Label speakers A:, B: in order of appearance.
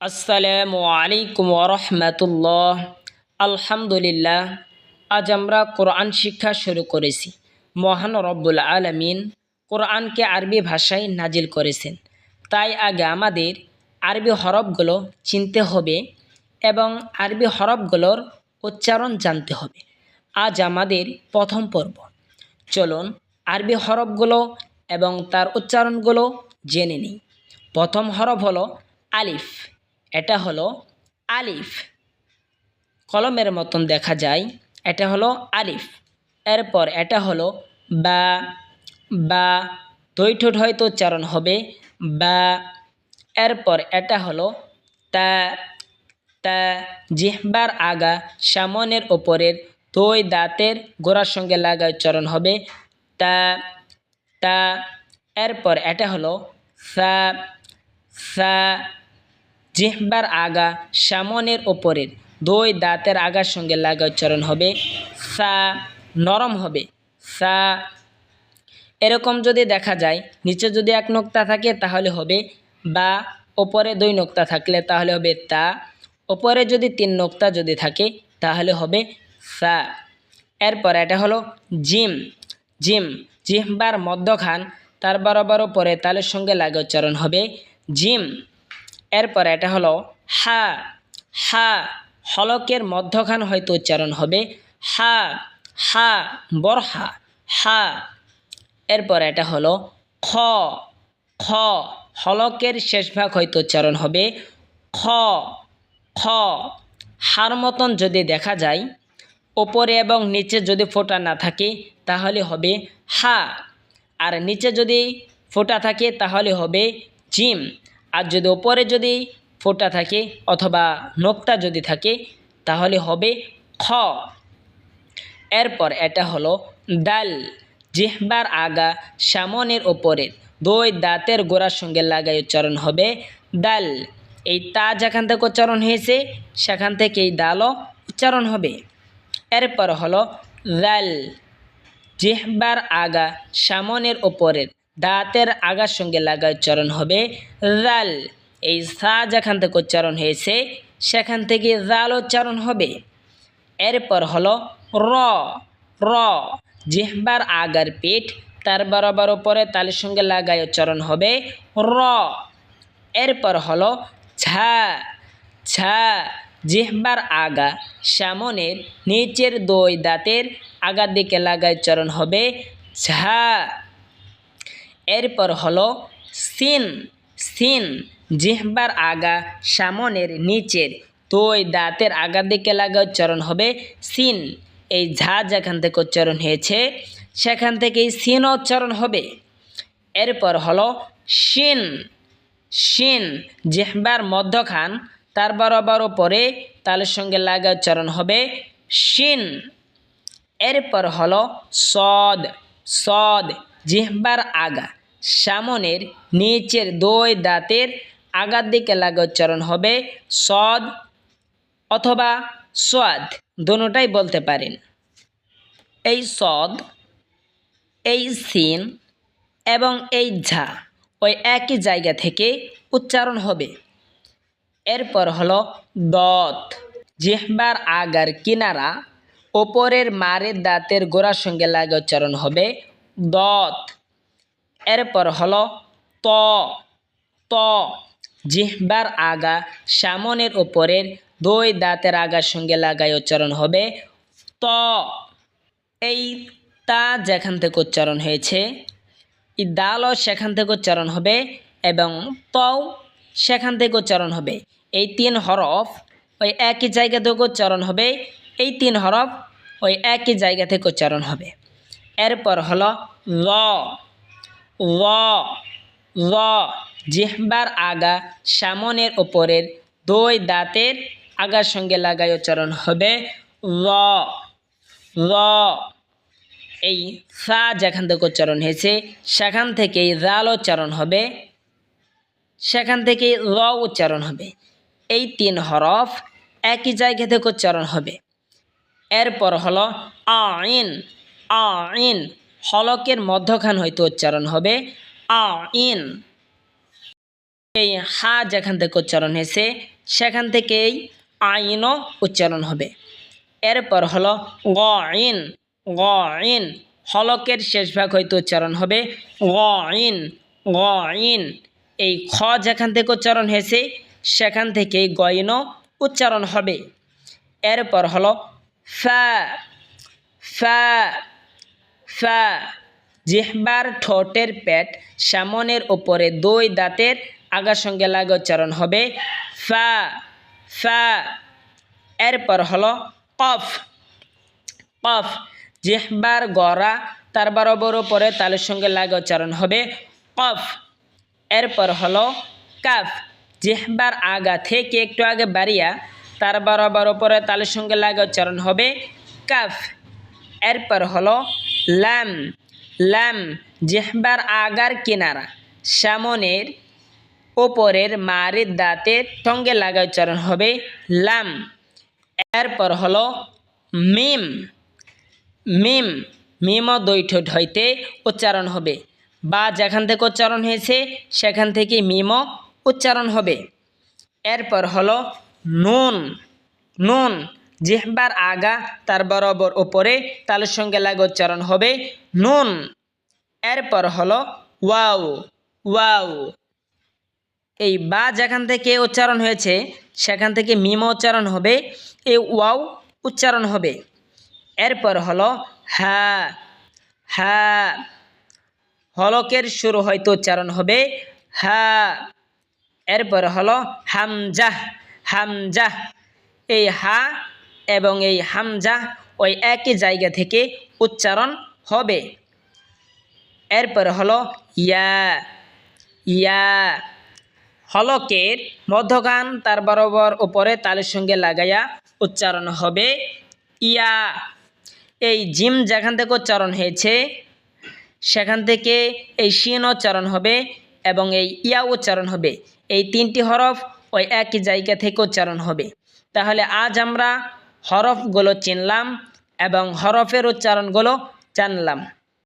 A: আসসালামু আলাইকুম ওয়া রাহমাতুল্লাহ। আলহামদুলিল্লাহ, আজ আমরা কোরআন শিক্ষা শুরু করেছি। মহান রব্বুল আলামিন কোরআনকে আরবি ভাষায় নাজিল করেছেন, তাই আগে আমাদের আরবি হরফগুলো চিনতে হবে এবং আরবি হরফগুলোর উচ্চারণ জানতে হবে। আজ আমাদের প্রথম পর্ব। চলুন আরবি হরফগুলো এবং তার উচ্চারণগুলো জেনে নিই। প্রথম হরফ হলো আলিফ। এটা হলো আলিফ, কলমের মতন দেখা যায়। এটা হলো আলিফ। এরপর এটা হলো বা। বা দুই ঠোঁট হয়তো উচ্চারণ হবে বা। এরপর এটা হলো তা। তা জিহ্বার আগা সামনের ওপরের দুই দাঁতের গোড়ার সঙ্গে লাগা উচ্চারণ হবে তা। তা এরপর এটা হলো সা। সা জিহ্বার আগা সামনের ওপরের দুই দাঁতের আগার সঙ্গে লাগা উচ্চারণ হবে সা, নরম হবে সা। এরকম যদি দেখা যায়, নিচে যদি এক নোক্তা থাকে তাহলে হবে বা, ওপরে দুই নোক্তা থাকলে তাহলে হবে তা, ওপরে যদি তিন নোক্তা যদি থাকে তাহলে হবে সা। এরপর এটা হলো জিম। জিম জিহ্বার মধ্যখান তার বরাবর ওপরে তালের সঙ্গে লাগা উচ্চারণ হবে জিম। এরপর এটা হলো হা। হা হলকের মধ্যখান হয়তো উচ্চারণ হবে হা। হা বরহা হা। এরপর এটা হলো খ। খ হলকের শেষ ভাগ হয়তো উচ্চারণ হবে খ। খ হার মতন যদি দেখা যায়, ওপরে এবং নিচে যদি ফোঁটা না থাকে তাহলে হবে হা, আর নিচে যদি ফোঁটা থাকে তাহলে হবে জিম, আর যদি ওপরে যদি ফোঁটা থাকে অথবা নোক্তা যদি থাকে তাহলে হবে খ। এরপর এটা হলো দাল। জিহ্বার আগা সামনের ওপরের দুই দাঁতের গোড়ার সঙ্গে লাগাই উচ্চারণ হবে দাল। এই তা যেখান থেকে উচ্চারণ হয়েছে সেখান থেকে এই দালও উচ্চারণ হবে। এরপর হলো দাল। জিহ্বার আগা সামনের ওপরের দাঁতের আগার সঙ্গে লাগা উচ্চারণ হবে দাল। এই সা যেখান থেকে উচ্চারণ হয়েছে সেখান থেকে দাল উচ্চারণ হবে। এরপর হলো র। র জিহ্বার আগার পিঠ তার বরাবর ওপরে তালের সঙ্গে লাগায় উচ্চারণ হবে র। এরপর হলো ঝা। ঝা জিহ্বার আগা সামনের নিচের দুই দাঁতের আগার দিকে লাগায় উচ্চারণ হবে ঝা। এরপর হলো সিন। সিন জিহ্বার আগা সামনের নিচের দুই দাঁতের আগার দিকে লাগা উচ্চারণ হবে সিন। এই ঝা যেখান থেকে উচ্চারণ হয়েছে সেখান থেকেই সিন উচ্চারণ হবে। এরপর হলো শিন। শিন জিহ্বার মধ্যখান তার বরাবর ওপরে তালের সঙ্গে লাগা উচ্চারণ হবে শিন। এরপর হলো সদ। সদ জিহ্বার আগা সামনের নিচের দুই দাঁতের আগার দিকে লাগা উচ্চারণ হবে সদ অথবা সোয়াদ, দুটোটাই বলতে পারেন। এই সদ, এই সিন এবং এই ঝা ওই একই জায়গা থেকে উচ্চারণ হবে। এরপর হলো দত। জিহ্বার আগার কিনারা ওপরের মারের দাঁতের গোড়ার সঙ্গে লাগা উচ্চারণ হবে দত। এরপর হলো ত। ত জিহ্বার আগা সামনের ওপরের দুই দাঁতের আগার সঙ্গে লাগায় উচ্চারণ হবে ত। এই তা যেখান থেকে উচ্চারণ হয়েছে এই দালও সেখান থেকে উচ্চারণ হবে এবং তও সেখান থেকে উচ্চারণ হবে। এই তিন হরফ ওই একই জায়গা থেকে উচ্চারণ হবে। এই তিন হরফ ওই একই জায়গা থেকে উচ্চারণ হবে। এরপর হলো ল। ল। ল জিহ্বার আগা সামনের ওপরের দুই দাঁতের আগার সঙ্গে লাগায় উচ্চারণ হবে ল। ল এই সা যেখান থেকে উচ্চারণ হয়েছে সেখান থেকেই জাল উচ্চারণ হবে, সেখান থেকেই ল উচ্চারণ হবে। এই তিন হরফ একই জায়গা থেকে উচ্চারণ হবে। এরপর হলো আইন। আইন হলকের মধ্যখান হইতে উচ্চারণ হবে আইন। এই হা যেখান থেকে উচ্চারণ হয়েছে সেখান থেকেই আইনও উচ্চারণ হবে। এরপর হলো গইন, গইন হলকের শেষ ভাগ হয়তো উচ্চারণ হবে গইন, গইন। এই খ যেখান থেকে উচ্চারণ হয়েছে সেখান থেকেই গইনও উচ্চারণ হবে। এরপর হলো ফা, ফা, ফা জিহ্বার ঠোঁটের পেট সামনের উপরে দুই দাঁতের আগার সঙ্গে লাগে উচ্চারণ হবে ফা, ফা। এরপর হলো কফ, কফ জিহ্বার গড়া তার বরাবর উপরে তালের সঙ্গে লাগে উচ্চারণ হবে কফ। এরপর হলো কাফ, জিহ্বার আগা থেকে একটু আগে বাড়িয়া তার বরাবর উপরে তালের সঙ্গে লাগে উচ্চারণ হবে কাফ। এরপর হলো লাম, লাম জিহ্বার আগার কিনারা সামনের ওপরের মারির দাঁতের সঙ্গে লাগা উচ্চারণ হবে লাম। এরপর হলো মিম, মিম মিমও দুই ঠোঁট হইতে উচ্চারণ হবে, বা যেখান থেকে উচ্চারণ হয়েছে সেখান থেকে মিমও উচ্চারণ হবে। এরপর হলো নুন, নুন জিহ্বার আগা তার বরাবর উপরে তালের সঙ্গে লাগা উচ্চারণ হবে নুন। এরপর হলো ওয়াও, ওয়াও এই বা যেখান থেকে উচ্চারণ হয়েছে সেখান থেকে মিমও উচ্চারণ হবে, এই ওয়াও উচ্চারণ হবে। এরপর হলো হা, হা হলকের শুরু হয়তো উচ্চারণ হবে হা। এরপর হলো হামজাহ, হামজাহ এই হা এবং এই হামজাহ ওই একই জায়গা থেকে উচ্চারণ হবে। এরপর হলো ইয়া, ইয়া হলকের মধ্যখান তার বরাবর উপরে তালের সঙ্গে লাগাইয়া উচ্চারণ হবে ইয়া। এই জিম যেখান থেকে উচ্চারণ হয়েছে সেখান থেকে এই শিন উচ্চারণ হবে এবং এই ইয়া উচ্চারণ হবে। এই তিনটি হরফ ওই একই জায়গা থেকে উচ্চারণ হবে। তাহলে আজ আমরা হরফগুলো চিনলাম এবং হরফের উচ্চারণগুলো জানলাম।